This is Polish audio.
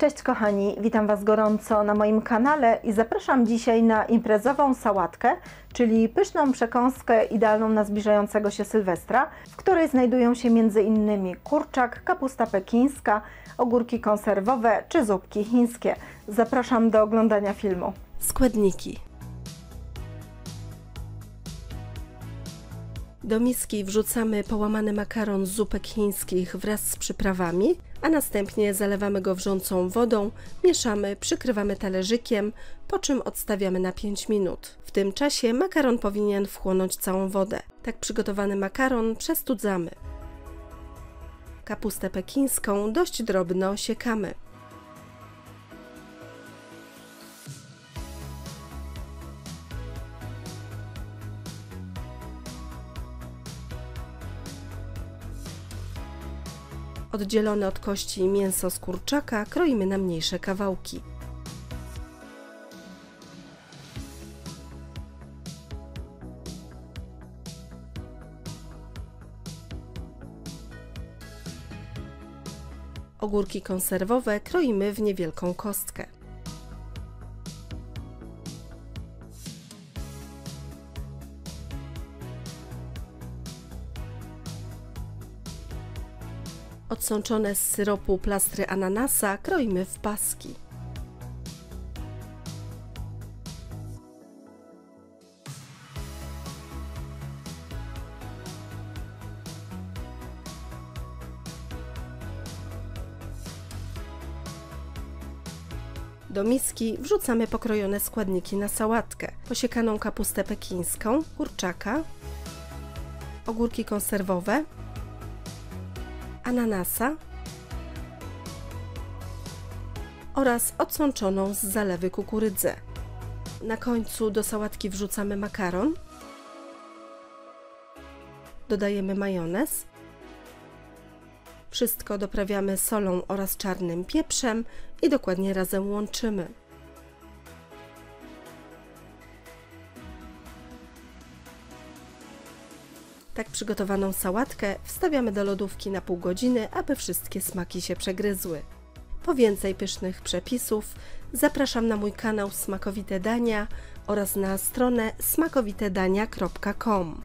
Cześć kochani, witam Was gorąco na moim kanale i zapraszam dzisiaj na imprezową sałatkę, czyli pyszną przekąskę idealną na zbliżającego się Sylwestra, w której znajdują się m.in. kurczak, kapusta pekińska, ogórki konserwowe czy zupki chińskie. Zapraszam do oglądania filmu. Składniki. Do miski wrzucamy połamany makaron z zupek chińskich wraz z przyprawami, a następnie zalewamy go wrzącą wodą, mieszamy, przykrywamy talerzykiem, po czym odstawiamy na 5 minut. W tym czasie makaron powinien wchłonąć całą wodę. Tak przygotowany makaron przestudzamy. Kapustę pekińską dość drobno siekamy. Oddzielone od kości mięso z kurczaka kroimy na mniejsze kawałki. Ogórki konserwowe kroimy w niewielką kostkę. Odsączone z syropu plastry ananasa kroimy w paski. Do miski wrzucamy pokrojone składniki na sałatkę. Posiekaną kapustę pekińską, kurczaka, ogórki konserwowe, ananasa oraz odsączoną z zalewy kukurydzę. Na końcu do sałatki wrzucamy makaron, dodajemy majonez, wszystko doprawiamy solą oraz czarnym pieprzem i dokładnie razem łączymy. Tak przygotowaną sałatkę wstawiamy do lodówki na pół godziny, aby wszystkie smaki się przegryzły. Po więcej pysznych przepisów zapraszam na mój kanał Smakowite Dania oraz na stronę smakowitedania.com.